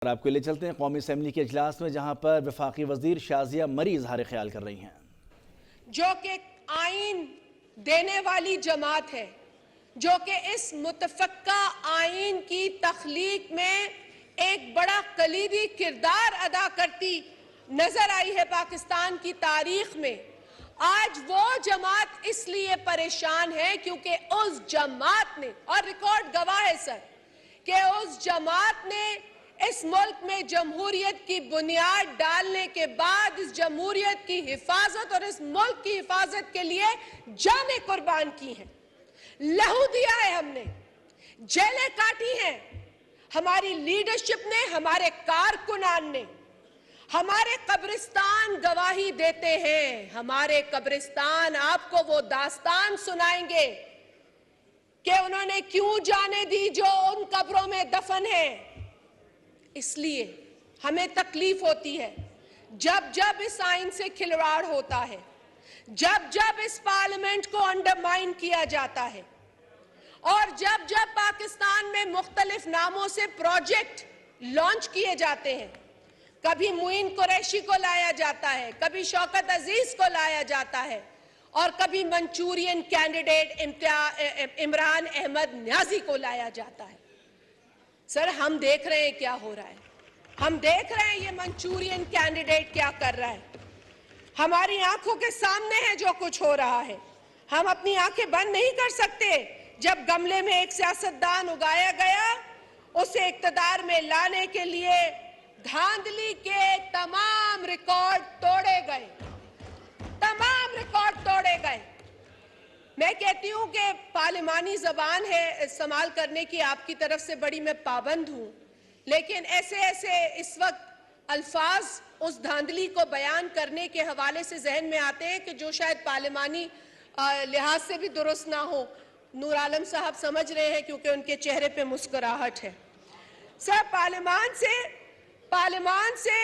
और आपको ले चलते हैं कौमी असम्बली के इजलास में, जहां पर वफाकी वजीर शाजिया मरी इजहार ख्याल कर रही हैं। जो कि आइन देने वाली जमात है, जो कि इस मुतफ़क्का आइन की तख्लीक में एक बड़ा कलीदी किरदार अदा करती नजर आई है पाकिस्तान की तारीख में, आज वो जमात इसलिए परेशान है क्योंकि उस जमात ने, और रिकॉर्ड गवाह है सर, कि उस जमात ने इस मुल्क में जमहूरियत की बुनियाद डालने के बाद इस जमहूरियत की हिफाजत और इस मुल्क की हिफाजत के लिए जानें कुर्बान की हैं, लहू दिया है, हमने जेलें काटी हैं, हमारी लीडरशिप ने, हमारे कारकुनान ने, हमारे कब्रिस्तान गवाही देते हैं। हमारे कब्रिस्तान आपको वो दास्तान सुनाएंगे कि उन्होंने क्यों जाने दी जो उन कब्रों में दफन है। इसलिए हमें तकलीफ होती है जब जब इस आइन से खिलवाड़ होता है, जब जब इस पार्लियामेंट को अंडरमाइन किया जाता है, और जब जब पाकिस्तान में मुख्तलिफ नामों से प्रोजेक्ट लॉन्च किए जाते हैं। कभी मुइन कुरैशी को लाया जाता है, कभी शौकत अजीज को लाया जाता है, और कभी मंचूरियन कैंडिडेट इमरान अहमद न्याजी को लाया जाता है। सर, हम देख रहे हैं क्या हो रहा है, हम देख रहे हैं ये मंचूरियन कैंडिडेट क्या कर रहा है, हमारी आंखों के सामने है जो कुछ हो रहा है। हम अपनी आंखें बंद नहीं कर सकते जब गमले में एक सियासतदान उगाया गया, उसे इक्तदार में लाने के लिए धांधली के तमाम रिकॉर्ड तोड़े गए, तमाम रिकॉर्ड तोड़े गए। मैं कहती हूं कि पार्लिमानी जबान है, इस्तेमाल करने की आपकी तरफ से बड़ी मैं पाबंद हूं, लेकिन ऐसे ऐसे इस वक्त अल्फाज उस धांधली को बयान करने के हवाले से जहन में आते हैं कि जो शायद पार्लिमानी लिहाज से भी दुरुस्त ना हो। नूर आलम साहब समझ रहे हैं क्योंकि उनके चेहरे पे मुस्कुराहट है। सर, पार्लियामान से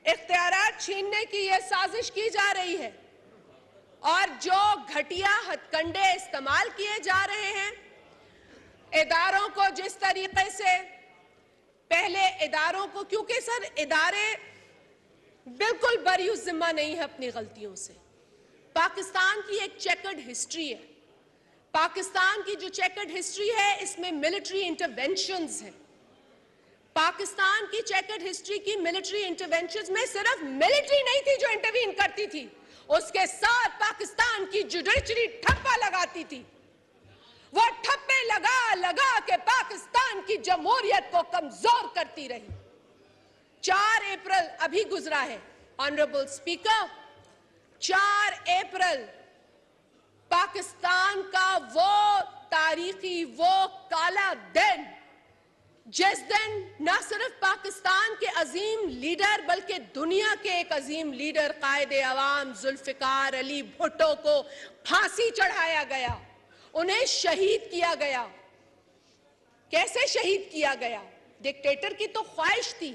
इख्तियारात छीनने की यह साजिश की जा रही है, और जो घटिया हथकंडे इस्तेमाल किए जा रहे हैं, इदारों को जिस तरीके से पहले इदारों को, क्योंकि सर इदारे बिल्कुल बरी जिम्मा नहीं है अपनी गलतियों से। पाकिस्तान की एक चेकर्ड हिस्ट्री है, पाकिस्तान की जो चेकर्ड हिस्ट्री है इसमें मिलिट्री इंटरवेंशंस है। पाकिस्तान की चेकर्ड हिस्ट्री की मिलिट्री इंटरवेंशंस में सिर्फ मिलिट्री नहीं थी जो इंटरवीन करती थी, उसके साथ पाकिस्तान की जुडिशरी ठप्पा लगाती थी। वो ठप्पे लगा लगा के पाकिस्तान की जमहूरियत को कमजोर करती रही। 4 अप्रैल अभी गुजरा है ऑनरेबल स्पीकर, 4 अप्रैल पाकिस्तान का वो तारीखी, वो काला दिन, जिस दिन न सिर्फ पाकिस्तान के अजीम लीडर बल्कि दुनिया के एक अजीम लीडर कायदे अवाम जुल्फिकार अली भुट्टो को फांसी चढ़ाया गया, उन्हें शहीद किया गया। कैसे शहीद किया गया? डिक्टेटर की तो ख्वाहिश थी,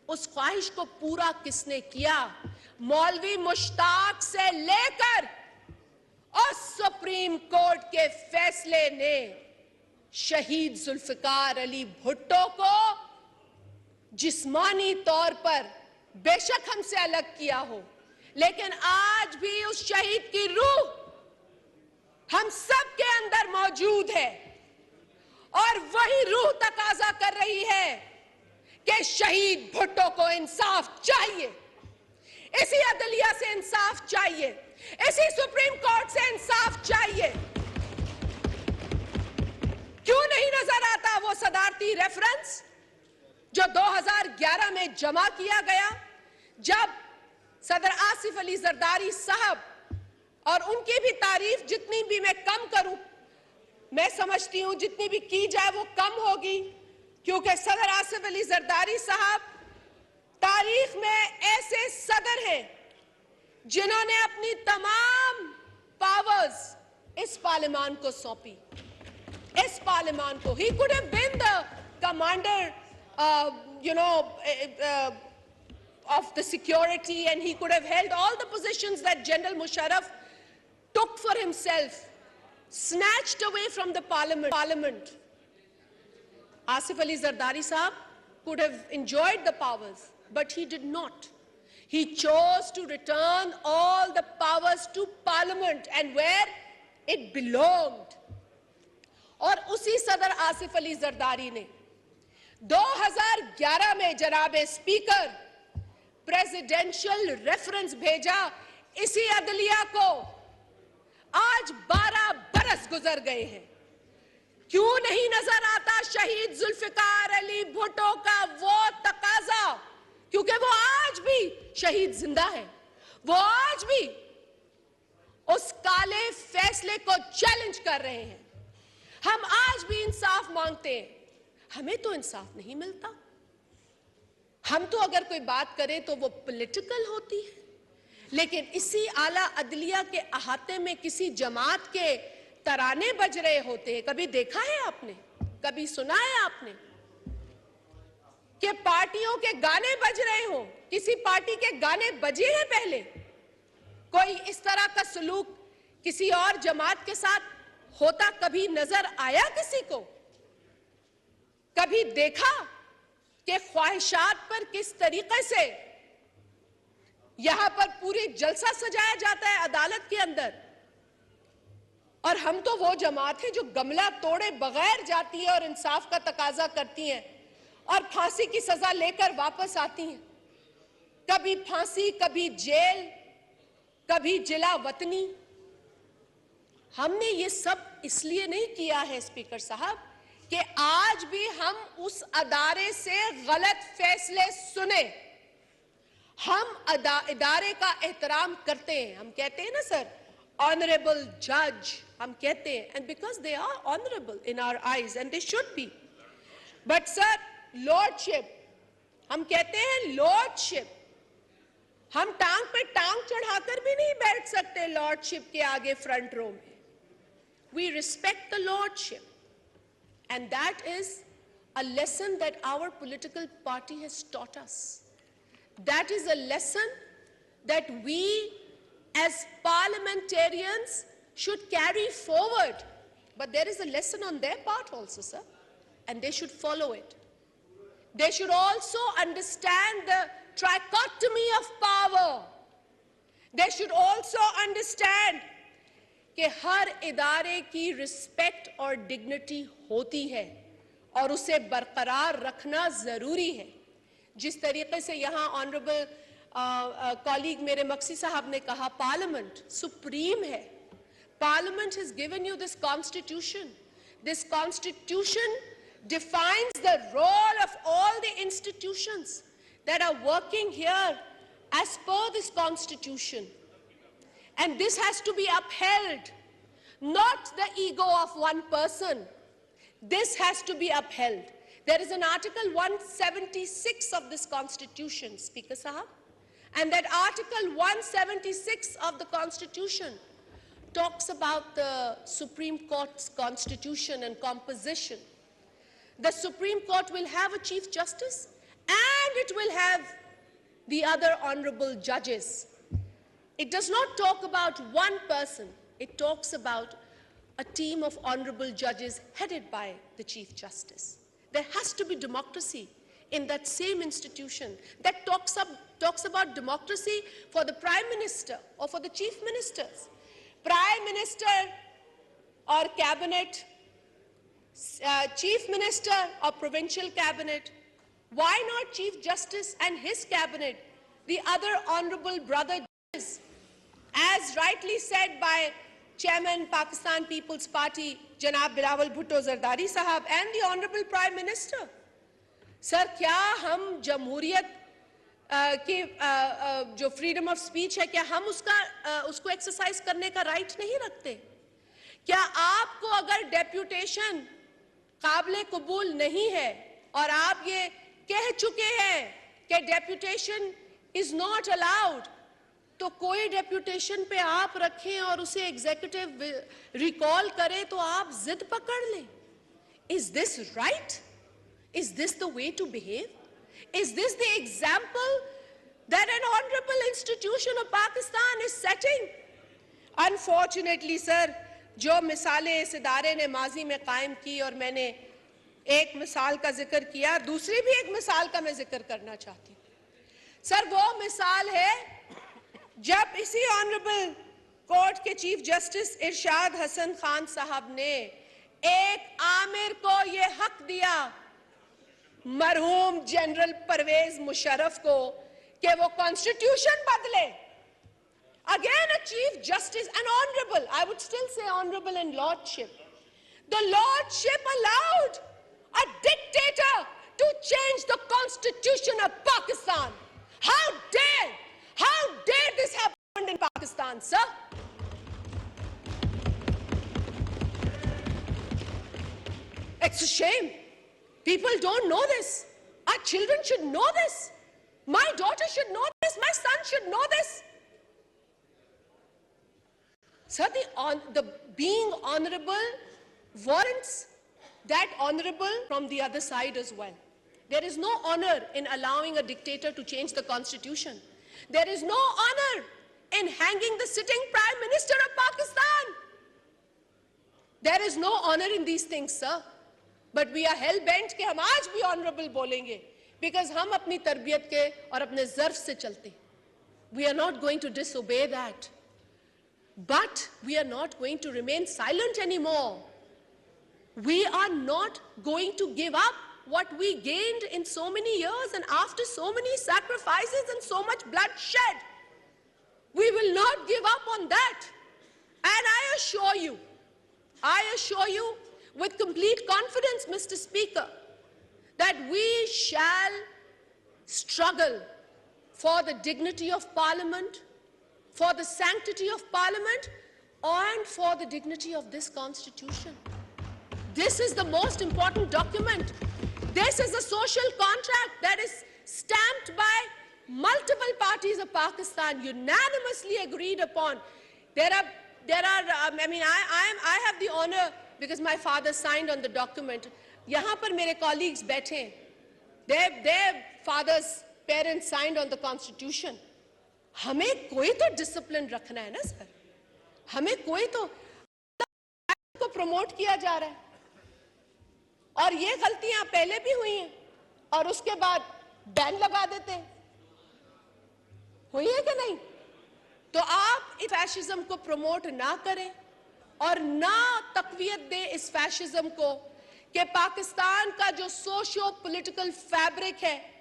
उस ख्वाहिश को पूरा किसने किया? मौलवी मुश्ताक से लेकर और सुप्रीम कोर्ट के फैसले ने शहीद जुल्फिकार अली भुट्टो को जिस्मानी तौर पर बेशक हमसे अलग किया हो, लेकिन आज भी उस शहीद की रूह हम सब के अंदर मौजूद है, और वही रूह तकाजा कर रही है कि शहीद भुट्टो को इंसाफ चाहिए, इसी अदलिया से इंसाफ चाहिए, इसी सुप्रीम कोर्ट से इंसाफ चाहिए। क्यों नहीं नजर आता वो सदारती रेफरेंस जो 2011 में जमा किया गया, जब सदर आसिफ अली जरदारी साहब, और उनकी भी तारीफ जितनी भी मैं कम करूं, मैं समझती हूं जितनी भी की जाए वो कम होगी, क्योंकि सदर आसिफ अली जरदारी साहब तारीख में ऐसे सदर हैं जिन्होंने अपनी तमाम पावर्स इस पार्लियामान को सौंपी, इस पार्लियामान को। He could have been the commander, of the security, and he could have held all the positions that General Musharraf took for himself, snatched away from the parliament. Asif Ali Zardari साहब could have enjoyed the powers, but he did not. He chose to return all the powers to Parliament and where it belonged. और उसी सदर आसिफ अली जरदारी ने 2011 में जनाबे speaker presidential reference भेजा इसी अदलिया को। आज 12 बरस गुजर गए हैं। क्यों नहीं नजर आता शहीद जुल्फिकार अली भुट्टो का वो तकाजा? क्योंकि वो आज भी शहीद जिंदा है। वो आज भी उस काले फैसले को चैलेंज कर रहे हैं। हम आज भी इंसाफ मांगते हैं। हमें तो इंसाफ नहीं मिलता। हम तो अगर कोई बात करें तो वो पॉलिटिकल होती है, लेकिन इसी आला अदलिया के अहाते में किसी जमात के तराने बज रहे होते हैं। कभी देखा है आपने? कभी सुना है आपने कि पार्टियों के गाने बज रहे हो? किसी पार्टी के गाने बजे हैं पहले? कोई इस तरह का सलूक किसी और जमात के साथ होता कभी नजर आया किसी को? कभी देखा कि ख्वाहिशात पर किस तरीके से यहां पर पूरी जलसा सजाया जाता है अदालत के अंदर? और हम तो वो जमात है जो गमला तोड़े बगैर जाती है और इंसाफ का तकाजा करती है और फांसी की सजा लेकर वापस आती हैं। कभी फांसी, कभी जेल, कभी जिला वतनी। हमने ये सब इसलिए नहीं किया है स्पीकर साहब कि आज भी हम उस अदारे से गलत फैसले सुने। हम इदारे का एहतराम करते हैं। हम कहते हैं ना सर, ऑनरेबल जज हम कहते हैं, and because they are honourable in our eyes and they should be. But sir, lordship हम कहते हैं, लॉर्डशिप हम टांग पे टांग चढ़ाकर भी नहीं बैठ सकते लॉर्डशिप के आगे फ्रंट रो में। We respect the lordship, and that is a lesson that our political party has taught us. That is a lesson that we as parliamentarians should carry forward. But there is a lesson on their part also, sir, and they should follow it. They should also understand the trichotomy of power. They should also understand कि हर इदारे की respect और dignity होती है और उसे बरकरार रखना जरूरी है। जिस तरीके से यहाँ ऑनरेबल कॉलीग मेरे मक्सी साहब ने कहा, पार्लियामेंट सुप्रीम है। Parliament has given you this constitution. This constitution defines the role of all the institutions that are working here as per this constitution. And this has to be upheld, not the ego of one person. This has to be upheld. There is an Article 176 of this Constitution, Speaker Sahab, and that Article 176 of the Constitution talks about the Supreme Court's constitution and composition. The Supreme Court will have a Chief Justice and it will have the other honorable judges. It does not talk about one person. It talks about a team of honorable judges headed by the Chief Justice. There has to be democracy in that same institution that talks about democracy for the Prime Minister or for the Chief Ministers. Prime Minister or Cabinet, Chief Minister or Provincial Cabinet. Why not Chief Justice and his Cabinet, the other honorable brother judges? As rightly said by Chairman Pakistan People's Party, Janab Bilawal Bhutto Zardari Sahab, and the Honorable Prime Minister. Sir, क्या हम जमहूरियत के जो freedom of speech है, क्या हम उसको exercise करने का राइट नहीं रखते? क्या आपको अगर डेप्यूटेशन काबिल कबूल नहीं है और आप ये कह चुके हैं कि डेप्यूटेशन इज नॉट अलाउड, तो कोई डेप्यूटेशन पे आप रखें और उसे एग्जीक्यूटिव रिकॉल करे तो आप जिद पकड़ लें? Is this right? Is this the way to behave? Is this the example that an honourable institution of Pakistan is setting? Unfortunately sir, जो मिसालें इस इदारे ने माजी में कायम की और मैंने एक मिसाल का जिक्र किया, दूसरी भी एक मिसाल का मैं जिक्र करना चाहती हूं। सर वो मिसाल है जब इसी ऑनरेबल कोर्ट के चीफ जस्टिस इरशाद हसन खान साहब ने एक आमिर को यह हक दिया, मरहूम जनरल परवेज मुशर्रफ को, कि वो कॉन्स्टिट्यूशन बदले। Again, a chief justice, an honorable, I would still say honorable in lordship. The lordship allowed a dictator to change the constitution of Pakistan. How dare this happen in Pakistan, sir? It's a shame. People don't know this. Our children should know this. My daughter should know this. My son should know this. Sir, the being honorable warrants that honorable from the other side as well. There is no honor in allowing a dictator to change the constitution. There is no honor in hanging the sitting Prime Minister of Pakistan. There is no honor in these things, sir. But we are hell-bent कि हम आज भी honorable बोलेंगे, because हम अपनी तरबियत के और अपने ज़र्फ से चलते. We are not going to disobey that. But we are not going to remain silent anymore. We are not going to give up what we gained in so many years and after so many sacrifices and so much bloodshed. We will not give up on that. And I assure you with complete confidence, Mr. Speaker, that we shall struggle for the dignity of Parliament, for the sanctity of Parliament, and for the dignity of this Constitution. This is the most important document. This is a social contract that is stamped by multiple parties of Pakistan, unanimously agreed upon. I have the honor, because my father signed on the document. यहाँ पर मेरे colleagues बैठे, their fathers, parents signed on the Constitution. हमें कोई तो discipline रखना है ना सर, हमें कोई तो को प्रमोट किया जा रहा है, और ये गलतियां पहले भी हुई हैं और उसके बाद बैन लगा देते हैं, हुई है कि नहीं? तो आप इस फैशिज्म को प्रमोट ना करें और ना तकवीयत दें इस फैशिज्म को कि पाकिस्तान का जो सोशो पॉलिटिकल फैब्रिक है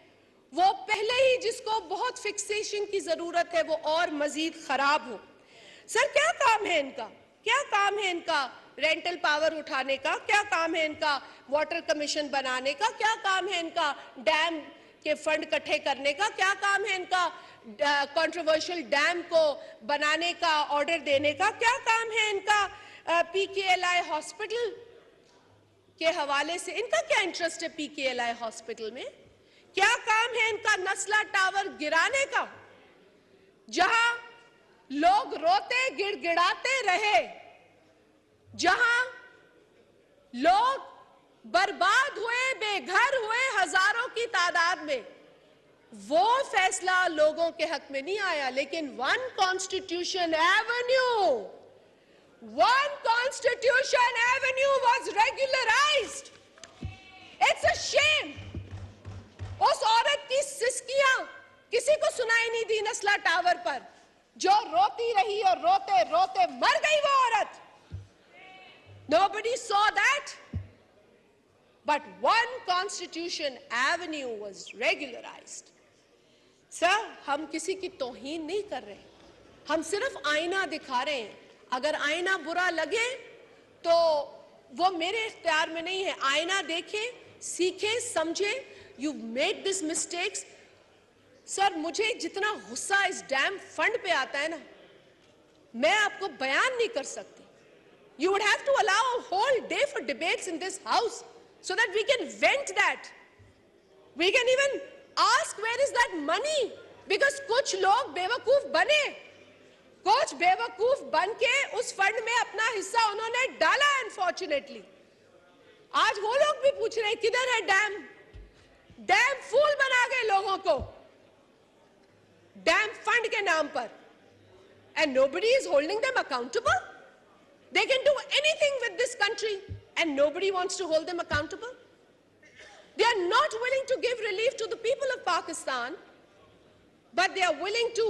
वो पहले ही जिसको बहुत फिक्सेशन की जरूरत है वो और मजीद खराब हो। सर क्या काम है इनका, क्या काम है इनका रेंटल पावर उठाने का, क्या काम है इनका वाटर कमीशन बनाने का, क्या काम है इनका डैम के फंड इकट्ठे करने का, क्या काम है इनका कंट्रोवर्शियल डैम को बनाने का ऑर्डर देने का, क्या काम है इनका पीकेएलआई हॉस्पिटल के हवाले से, इनका क्या इंटरेस्ट है पीकेएलआई हॉस्पिटल में? क्या काम है इनका नस्ला टावर गिराने का, जहां लोग रोते गिड़गिड़ाते रहे, जहां लोग बर्बाद हुए, बेघर हुए हजारों की तादाद में? वो फैसला लोगों के हक में नहीं आया, लेकिन One Constitution Avenue was regularised. It's a shame. उस औरत की सिसकियां किसी को सुनाई नहीं दी नस्ला टावर पर, जो रोती रही और रोते रोते मर गई वो औरत। Nobody saw that, but one Constitution Avenue was regularized. Sir, हम किसी की तौहीन नहीं कर रहे, हम सिर्फ आईना दिखा रहे हैं। अगर आईना बुरा लगे तो वो मेरे इख्तियार में नहीं है। आईना देखें, सीखें, समझें। You made this mistakes. Sir मुझे जितना गुस्सा इस डैम फंड पे आता है ना, मैं आपको बयान नहीं कर सकती। You would have to allow a whole day for debates in this house so that we can vent that. We can even ask where is that money, because कुछ लोग बेवकूफ बने, कुछ बेवकूफ बन के उस फंड में अपना हिस्सा उन्होंने डाला। अनफॉर्चुनेटली आज वो लोग भी पूछ रहे हैं किधर है डैम। डैम फूल बना गए लोगों को डैम फंड के नाम पर, and nobody is holding them accountable. They can do anything with this country and nobody wants to hold them accountable. They are not willing to give relief to the people of Pakistan, but they are willing to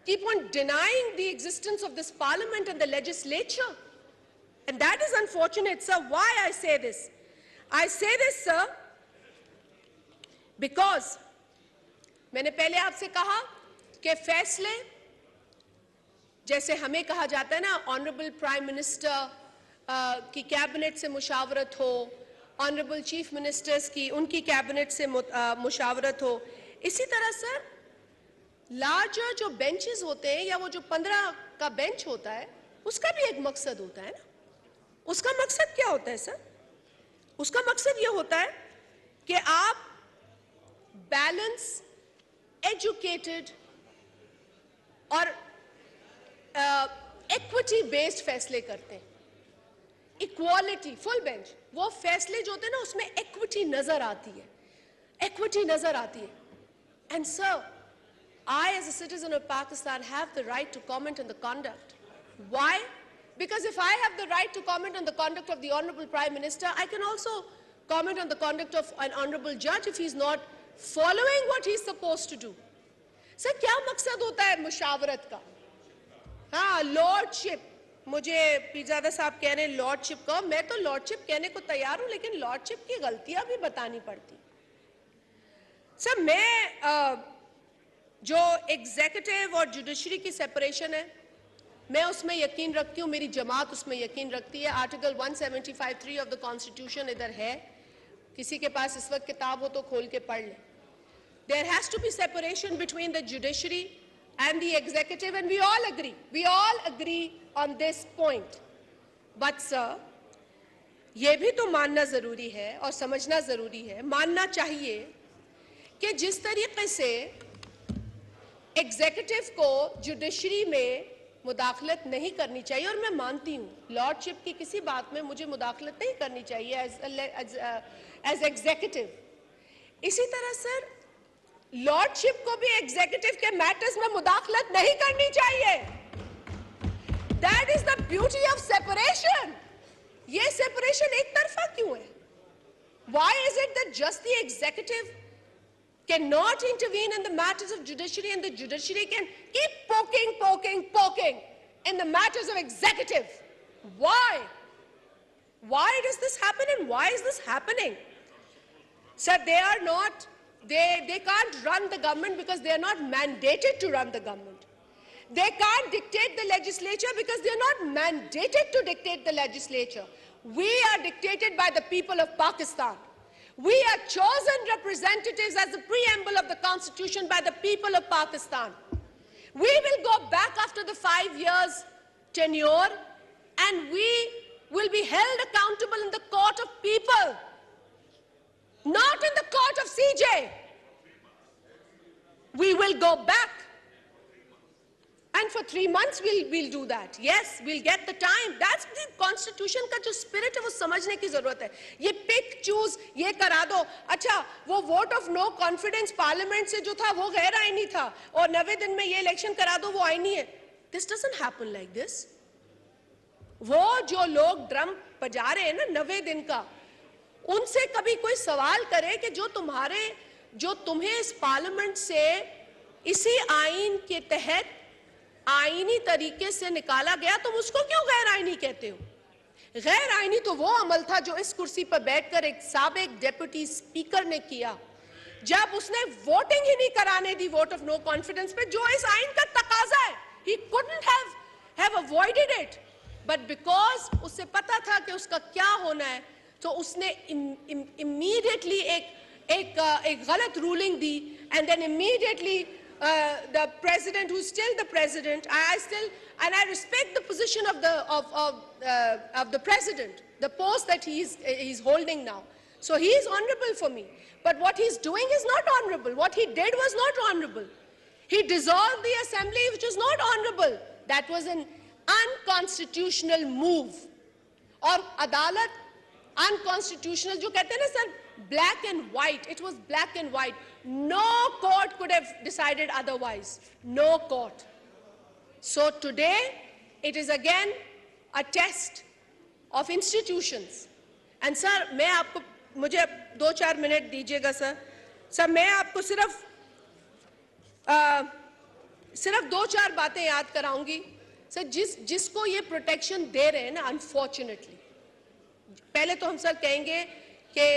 keep on denying the existence of this parliament and the legislature. And that is unfortunate, sir. Why I say this? I say this, sir, because मैंने पहले आपसे कहा कि फैसले जैसे हमें कहा जाता है ना, ऑनरेबल प्राइम मिनिस्टर की कैबिनेट से मुशावरत हो, ऑनरेबल चीफ मिनिस्टर्स की उनकी कैबिनेट से मुशावरत हो, इसी तरह सर लार्जर जो बेंचेस होते हैं या वो जो 15 का बेंच होता है, उसका भी एक मकसद होता है ना। उसका मकसद क्या होता है सर? उसका मकसद ये होता है कि आप बैलेंस, एजुकेटेड और इक्विटी बेस्ड फैसले करते हैं। इक्वालिटी, फुल बेंच, वो फैसले जो होते हैं ना उसमें इक्विटी नजर आती है, इक्विटी नजर आती है। And sir, I as a citizen of Pakistan have the right to comment on the conduct. Why? Because if I have the right to comment on the conduct of the Honorable Prime Minister, I can also comment on the conduct of an Honorable Judge if he's not following what he's supposed to do. Sir, क्या मकसद होता है मुशावरत का? हाँ, lordship, मुझे पीरजादा साहब कह रहे हैं लॉर्डशिप का, मैं तो लॉर्डशिप कहने को तैयार हूं, लेकिन लॉर्डशिप की गलतियां भी बतानी पड़ती। सर, मैं जो एग्जीक्यूटिव और जुडिशरी की सेपरेशन है, मैं उसमें यकीन रखती हूँ, मेरी जमात उसमें यकीन रखती है। आर्टिकल 175(3) ऑफ द कॉन्स्टिट्यूशन इधर है, किसी के पास इस वक्त किताब हो तो खोल के पढ़ ले। There has to be separation between the judiciary and the executive, and we all agree on this point. But sir, ये भी तो मानना जरूरी है और समझना जरूरी है, मानना चाहिए कि जिस तरीके से एग्जीक्यूटिव को जुडिशरी में मुदाखलत नहीं करनी चाहिए, और मैं मानती हूँ लॉर्डशिप की किसी बात में मुझे मुदाखलत नहीं करनी चाहिए एज एग्जीक्यूटिव, इसी तरह सर लॉर्डशिप को भी एग्जीक्यूटिव के मैटर्स में मुदाखलत नहीं करनी चाहिए। That is the beauty of separation. ये सेपरेशन एक तरफा क्यों है? Why is it that just the executive cannot intervene in the matters of judiciary and the judiciary can keep poking in the matters of executive? Why? Why does this happen, and why is this happening? Sir, they can't run the government because they are not mandated to run the government. They can't dictate the legislature because they are not mandated to dictate the legislature. We are dictated by the people of Pakistan. We are chosen representatives as the preamble of the Constitution by the people of Pakistan. We will go back after the 5 years tenure, and we will be held accountable in the court of people, not in the court of CJ. We will go back, and for 3 months we'll do that. Yes, we'll get the time. That's the Constitution का जो spirit है वो समझने की जरूरत है। ये pick choose ये करा दो। अच्छा, वो vote of no confidence parliament से जो था वो गैर आईनी था, और 90 दिन में ये इलेक्शन करा दो वो आईनी है। This doesn't happen like this. वो जो लोग ड्रम बजा रहे हैं ना 90 दिन का, उनसे कभी कोई सवाल करे कि जो तुम्हें इस पार्लियामेंट से इसी आईन के तहत आईनी तरीके से निकाला गया, तुम उसको क्यों गैर आईनी कहते हो? गैर आईनी तो वो अमल था जो इस कुर्सी पर बैठकर एक साबिक डेप्यूटी स्पीकर ने किया, जब उसने वोटिंग ही नहीं कराने दी वोट ऑफ नो कॉन्फिडेंस पे, जो इस आईन का तकाजा है। He couldn't have avoided it, but because उसे पता था कि उसका क्या होना है, तो उसने immediately एक गलत ruling the, and then immediately the president, who's still the president, I respect the position of the president, the post that he's holding now. So he is honorable for me. But what he's doing is not honorable. What he did was not honorable. He dissolved the assembly, which was not honorable. That was an unconstitutional move. और अदालत unconstitutional जो कहते हैं ना sir, black and white. It was black and white. No court could have decided otherwise. No court. So today, it is again a test of institutions. And sir, मैं मुझे 2-4 minute दीजिएगा sir. Sir मैं आपको सिर्फ 2-4 बातें याद कराऊंगी sir. जिसको ये प्रोटेक्शन दे रहे हैं ना, अनफॉर्चुनेटली, पहले तो हम सर कहेंगे कि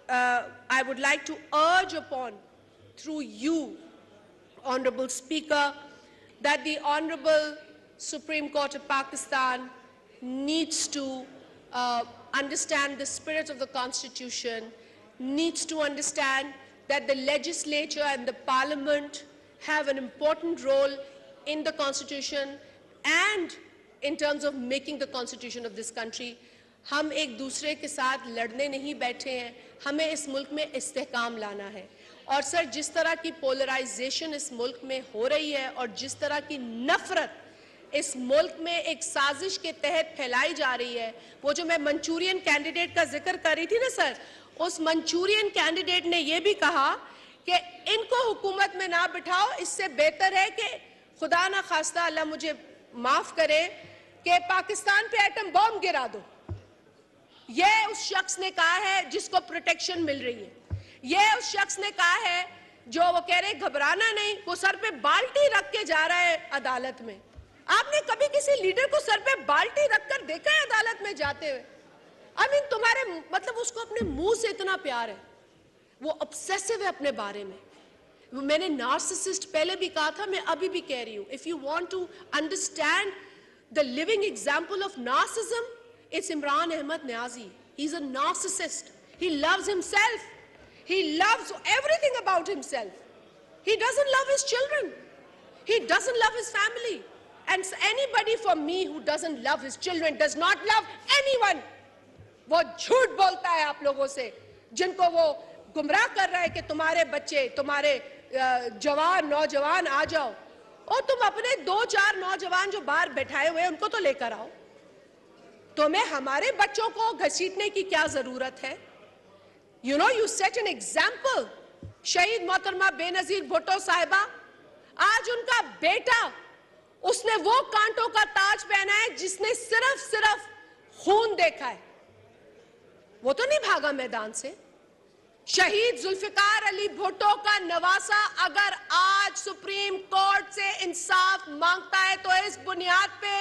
I would like to urge upon through you, Honorable Speaker, that the Honorable Supreme Court of Pakistan needs to understand the spirit of the Constitution, needs to understand that the legislature and the Parliament have an important role in the Constitution and in terms of making the Constitution of this country. हम एक दूसरे के साथ लड़ने नहीं बैठे हैं, हमें इस मुल्क में इस्तेहकाम लाना है। और सर जिस तरह की पोलराइजेशन इस मुल्क में हो रही है और जिस तरह की नफरत इस मुल्क में एक साजिश के तहत फैलाई जा रही है, वो जो मैं मंचूरियन कैंडिडेट का जिक्र कर रही थी ना सर, उस मंचूरियन कैंडिडेट ने ये भी कहा कि इनको हुकूमत में ना बिठाओ, इससे बेहतर है कि खुदा ना खास्ता, अल्लाह मुझे माफ करे, कि पाकिस्तान पे एटम बॉम्ब गिरा दो। ये उस शख्स ने कहा है जिसको प्रोटेक्शन मिल रही है। ये उस शख्स ने कहा है जो वो कह रहे घबराना नहीं, वो सर पे बाल्टी रख के जा रहा है अदालत में। आपने कभी किसी लीडर को सर पे बाल्टी रखकर देखा है अदालत में जाते हुए? आई मीन तुम्हारे मतलब उसको अपने मुंह से इतना प्यार है, वो ऑब्सेसिव है अपने बारे में। मैंने नार्सिसिस्ट पहले भी कहा था, मैं अभी भी कह रही हूं, if you want to understand the living example of narcissism, it's Imran Ahmed Niazi. He's a narcissist. He loves himself. He loves everything about himself. He doesn't love his children. He doesn't love his family. And anybody for me who doesn't love his children does not love anyone. वो झूठ बोलता है आप लोगों से, जिनको वो गुमराह कर रहा है कि तुम्हारे बच्चे, तुम्हारे जवान नौजवान आ जाओ, और तुम अपने 2-4 नौजवान जो बाहर बैठाए हुए हैं उनको तो लेकर आओ। तुम्हें हमारे बच्चों को घसीटने की क्या जरूरत है? You know, you set an example. शहीद मोहतरमा बेनजीर भुट्टो साहिबा, आज उनका बेटा, उसने वो कांटों का ताज पहना है जिसने सिर्फ खून देखा है, वो तो नहीं भागा मैदान से। शहीद जुल्फिकार अली भुट्टो का नवासा अगर आज सुप्रीम कोर्ट से इंसाफ मांगता है तो इस बुनियाद पे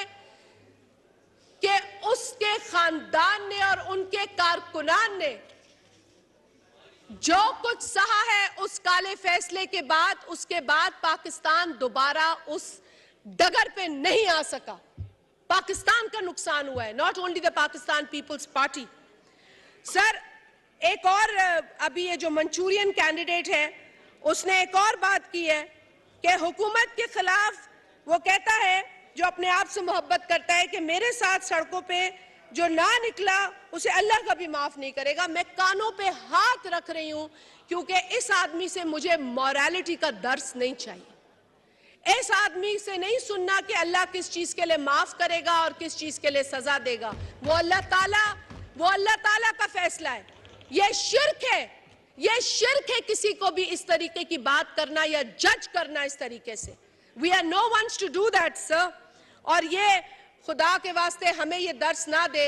कि उसके खानदान ने और उनके कारकुनान ने जो कुछ सहा है उस काले फैसले के बाद, उसके बाद पाकिस्तान दोबारा उस डगर पे नहीं आ सका। पाकिस्तान का नुकसान हुआ है, not only the Pakistan Peoples Party. Sir एक और अभी ये जो मंचूरियन कैंडिडेट है उसने एक और बात की है कि हुकूमत के खिलाफ वो कहता है, जो अपने आप से मोहब्बत करता है, कि मेरे साथ सड़कों पे जो ना निकला उसे अल्लाह कभी माफ नहीं करेगा। मैं कानों पे हाथ रख रही हूं क्योंकि इस आदमी से मुझे मॉरलिटी का दर्स नहीं चाहिए। इस आदमी से नहीं सुनना कि अल्लाह किस चीज के लिए माफ करेगा और किस चीज के लिए सजा देगा। वो अल्लाह ताला का फैसला है। ये शिर्क है, ये शिर्क है किसी को भी इस तरीके की बात करना या जज करना इस तरीके से। We are no ones to do that, sir. और ये खुदा के वास्ते हमें ये दर्स ना दे।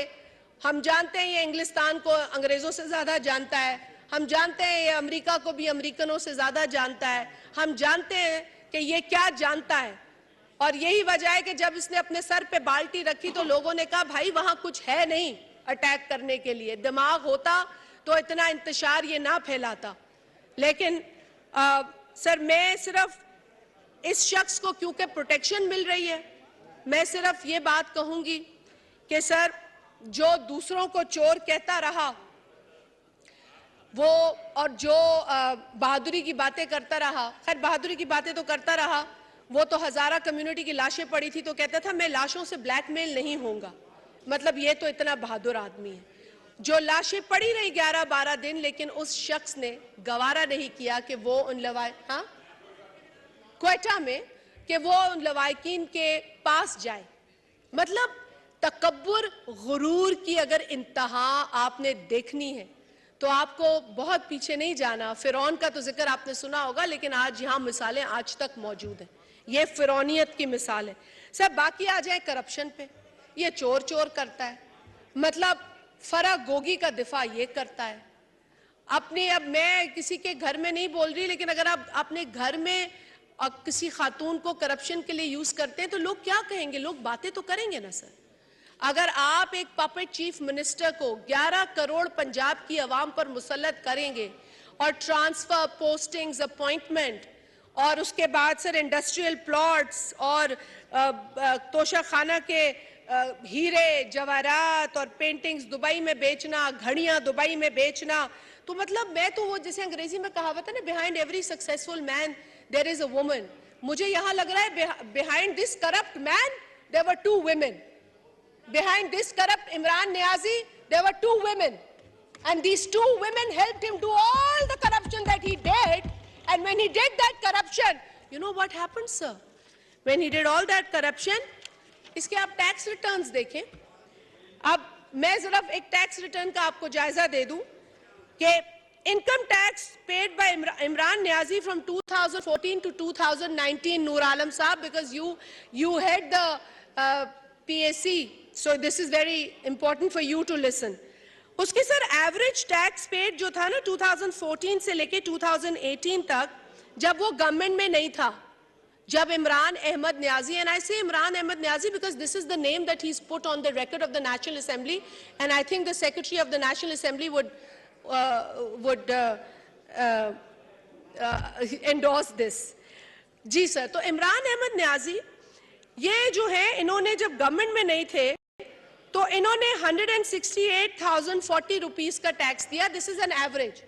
हम जानते हैं ये इंग्लिस्तान को अंग्रेजों से ज्यादा जानता है, हम जानते हैं ये अमेरिका को भी अमेरिकनों से ज्यादा जानता है, हम जानते हैं कि ये क्या जानता है। और यही वजह है कि जब इसने अपने सर पे बाल्टी रखी तो लोगों ने कहा भाई वहां कुछ है नहीं अटैक करने के लिए, दिमाग होता तो इतना इंतशार ये ना फैलाता। लेकिन सर मैं सिर्फ इस शख्स को क्योंकि प्रोटेक्शन मिल रही है, मैं सिर्फ ये बात कहूंगी कि सर जो दूसरों को चोर कहता रहा वो, और जो बहादुरी की बातें करता रहा, खैर बहादुरी की बातें तो करता रहा, वो तो हजारा कम्युनिटी की लाशें पड़ी थी तो कहता था मैं लाशों से ब्लैकमेल नहीं होऊंगा। मतलब ये तो इतना बहादुर आदमी है। जो लाशें पड़ी रही 11-12 दिन, लेकिन उस शख्स ने गवारा नहीं किया कि वो उन क्वेटा में कि वो उन लवाकिन के पास जाए। मतलब तकब्बुर गुरूर की अगर इंतहा आपने देखनी है तो आपको बहुत पीछे नहीं जाना। फिरौन का तो जिक्र आपने सुना होगा, लेकिन आज यहाँ मिसालें आज तक मौजूद हैं। ये फिरौनियत की मिसाल है। सब बाकी आ जाए करप्शन पे, ये चोर करता है। मतलब फराह गोगी का दिफा ये करता है। अपने, अब मैं किसी के घर में नहीं बोल रही, लेकिन अगर आप अपने घर में किसी खातून को करप्शन के लिए यूज करते हैं तो लोग क्या कहेंगे? लोग बातें तो करेंगे ना सर। अगर आप एक पपेट चीफ मिनिस्टर को 11 करोड़ पंजाब की आवाम पर मुसल्लत करेंगे और ट्रांसफर, पोस्टिंग्स, अपॉइंटमेंट और उसके बाद सर इंडस्ट्रियल प्लॉट्स और तोशा खाना के हीरे जवाहरात और पेंटिंग्स दुबई में बेचना, घड़ियां दुबई में बेचना, तो मतलब मैं तो वो जैसे अंग्रेजी में कहावत है ना, behind every successful man there is a woman. मुझे यहां लग रहा है behind this corrupt man there were 2 women. Behind this corrupt Imran Niazi, there were 2 women. And these 2 women helped him do all the corruption that he did. And when he did that corruption, you know what happened, sir? When he did all that corruption, इसके आप tax returns देखें। अब मैं जरा एक tax return का आपको जायजा दे दूं कि income tax paid by Imran Niazi from 2014 to 2019, Noor Alam साहब, because you head the PAC, so this is very important for you to listen. उसके सर एवरेज टैक्स पेड जो था ना 2014 से लेके 2018 तक, जब वो गवर्नमेंट में नहीं था, जब Imran Ahmed Niazi, and I say Imran Ahmed Niazi because this is the name that he's put on the record of the National Assembly, and I think the Secretary of the National Assembly would endorse this. जी sir, तो इमरान अहमद न्याजी ये जो है, इन्होंने जब government में नहीं थे तो इन्होंने 168,040 रुपीस का टैक्स दिया। This is an average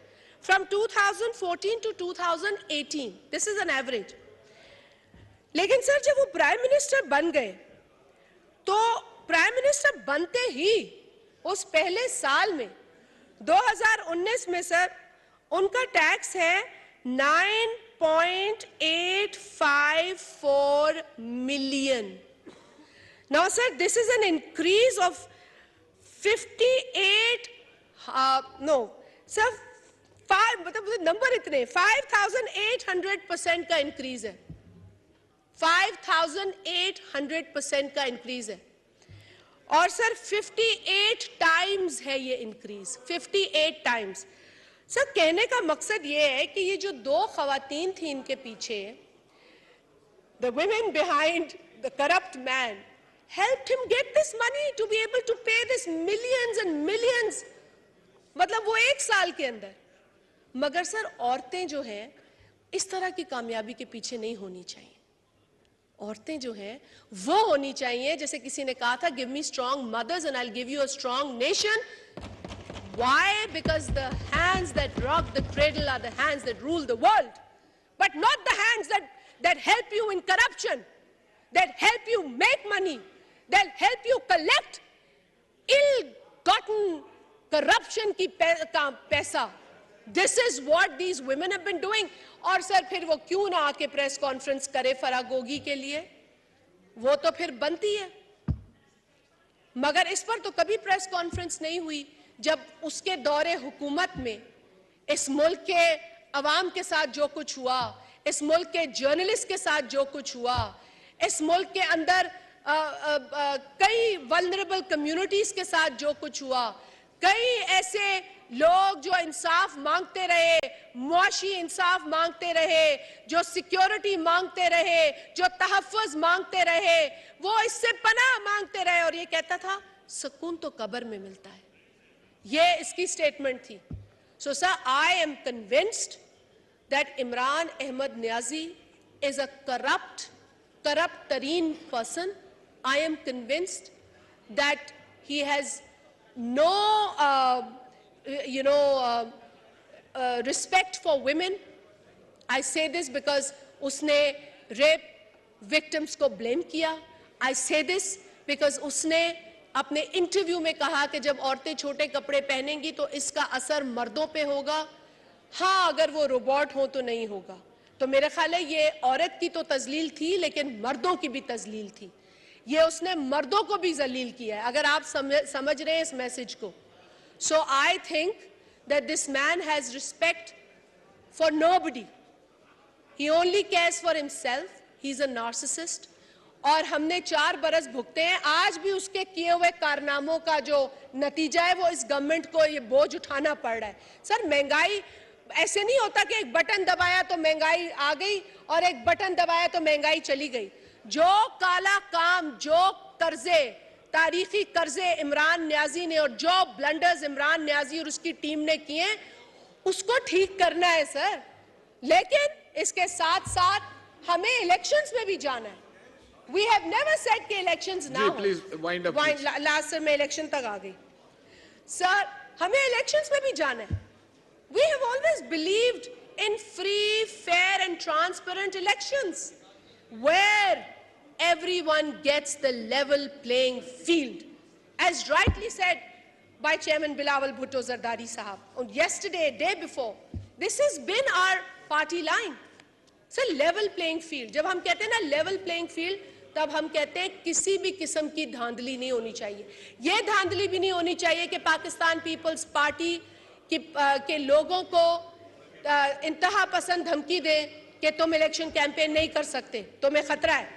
from 2014 to 2018, this is an average. लेकिन सर जब वो प्राइम मिनिस्टर बन गए तो प्राइम मिनिस्टर बनते ही उस पहले साल में 2019 में सर उनका टैक्स है 9.854 million. Now sir, this is an increase of 58 मतलब नंबर इतने 5,800% का इंक्रीज है, 5,800% का इंक्रीज है। और सर 58 टाइम्स है ये इंक्रीज, 58 टाइम्स। सर कहने का मकसद ये है कि ये जो 2 खवातीन थी इनके पीछे, the women behind the corrupt man helped him get this money to be able to pay this millions and millions, मतलब वो 1 साल के अंदर। मगर सर औरतें जो हैं इस तरह की कामयाबी के पीछे नहीं होनी चाहिए। औरतें जो हैं वो होनी चाहिए, जैसे किसी ने कहा था, give me strong mothers and I'll give you a strong nation. Why? Because the hands that rock the cradle are the hands that rule the world, but not the hands that help you in corruption, that help you make money, that help you collect ill-gotten corruption की पैसा. This is what these women have been doing. और sir फिर वो क्यों ना आके press conference करे फराह गोगी के लिए, वो तो फिर बनती है। मगर इस पर तो कभी प्रेस कॉन्फ्रेंस नहीं हुई जब उसके दौरे हुकूमत में इस मुल्क के अवाम के साथ जो कुछ हुआ, इस मुल्क के जर्नलिस्ट के साथ जो कुछ हुआ, इस मुल्क के अंदर कई वल्नरेबल कम्युनिटीज के साथ जो कुछ हुआ, कई ऐसे लोग जो इंसाफ मांगते रहे, मुआशी इंसाफ मांगते रहे, जो सिक्योरिटी मांगते रहे, जो तहफ़्फ़ुज़ मांगते रहे, वो इससे पनाह मांगते रहे, और ये कहता था सुकून तो कब्र में मिलता है। ये इसकी स्टेटमेंट थी। So sir, I am convinced that Imran Ahmed Niazi is a corrupt तरीन person. I am convinced that he has no respect for women. I say this because उसने rape victims को blame किया. I say this because उसने अपने interview में कहा कि जब औरतें छोटे कपड़े पहनेंगी तो इसका असर मर्दों पे होगा। हाँ, अगर वो रोबोट हो तो नहीं होगा। तो मेरे ख्याल है ये औरत की तो तजलील थी, लेकिन मर्दों की भी तजलील थी। ये उसने मर्दों को भी जलील किया है, अगर आप समझ रहे हैं इस मैसेज को। So I think that this man has respect for nobody, he only cares for himself, he is a narcissist. और हमने 4 बरस भुगते हैं। आज भी उसके किए हुए कारनामों का जो नतीजा है वो इस गवर्नमेंट को ये बोझ उठाना पड़ रहा है। सर, महंगाई ऐसे नहीं होता कि एक बटन दबाया तो महंगाई आ गई और एक बटन दबाया तो महंगाई चली गई। जो काला काम, जो कर्जे, तारीखी कर्जे इमरान न्याजी ने और जो ब्लंडर्स इमरान न्याजी और उसकी टीम ने किए उसको ठीक करना है सर। लेकिन इसके साथ साथ हमें इलेक्शंस में भी जाना है। We have never said कि elections ना हो। please wind up, please. Last में इलेक्शन तक आ गई। सर, हमें इलेक्शंस में भी जाना है। We have always believed in free, fair and transparent elections where everyone gets the level playing field. As rightly said by Chairman Bilawal Bhutto Zardari Sahab, on yesterday, day before, this has been our party line. Sir, level playing field, जब हम कहते हैं ना level playing field, तब हम कहते हैं किसी भी किस्म की धांधली नहीं होनी चाहिए। ये धांधली भी नहीं होनी चाहिए कि पाकिस्तान पीपल्स पार्टी के लोगों को इंतहा पसंद धमकी दें कि तुम इलेक्शन कैंपेन नहीं कर सकते, तुम्हें खतरा है।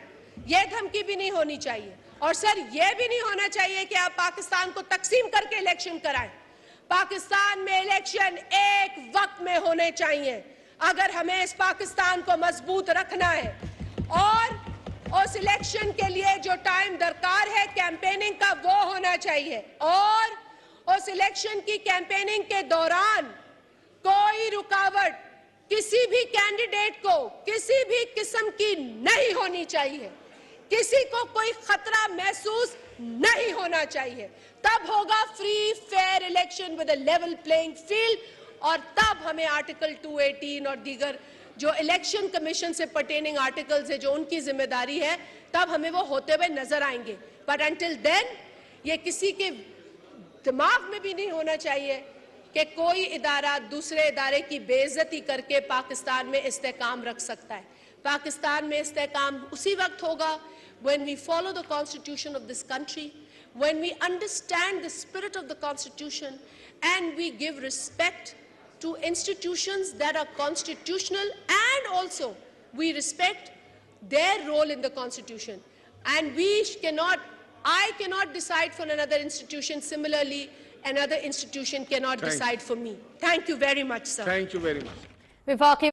ये धमकी भी नहीं होनी चाहिए। और सर, ये भी नहीं होना चाहिए कि आप पाकिस्तान को तकसीम करके इलेक्शन कराएं। पाकिस्तान में इलेक्शन एक वक्त में होने चाहिए अगर हमें इस पाकिस्तान को मजबूत रखना है। और उस इलेक्शन के लिए जो टाइम दरकार है कैंपेनिंग का, वो होना चाहिए। और उस इलेक्शन की कैंपेनिंग के दौरान कोई रुकावट किसी भी कैंडिडेट को किसी भी किस्म की नहीं होनी चाहिए। किसी को कोई खतरा महसूस नहीं होना चाहिए। तब होगा free fair election with a level playing field. और तब हमें आर्टिकल 218 और दीगर जो इलेक्शन कमीशन से पर्टेनिंग आर्टिकल्स है, जो उनकी जिम्मेदारी है, तब हमें वो होते हुए नजर आएंगे। बट अंटिल देन ये किसी के दिमाग में भी नहीं होना चाहिए कि कोई इदारा दूसरे इदारे की बेइज्जती करके पाकिस्तान में इस्तेकाम रख सकता है। पाकिस्तान में इस्तेकाम उसी वक्त होगा when we follow the constitution of this country, when we understand the spirit of the constitution and we give respect to institutions that are constitutional, and also we respect their role in the constitution. And I cannot decide for another institution. Similarly, another institution cannot decide for me. Thank you very much, sir. Thank you very much. विफाकी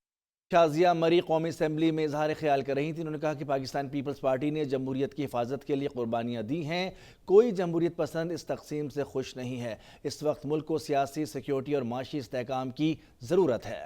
Shazia मरी कौमी assembly में इजहार ख्याल कर रही थी। उन्होंने कहा कि पाकिस्तान पीपल्स पार्टी ने जमहूरियत की हिफाजत के लिए कुर्बानियाँ दी हैं। कोई जमहूरियत पसंद इस तकसीम से खुश नहीं है। इस वक्त मुल्क को सियासी, सिक्योरिटी और माशी इस्तेहकाम की ज़रूरत है।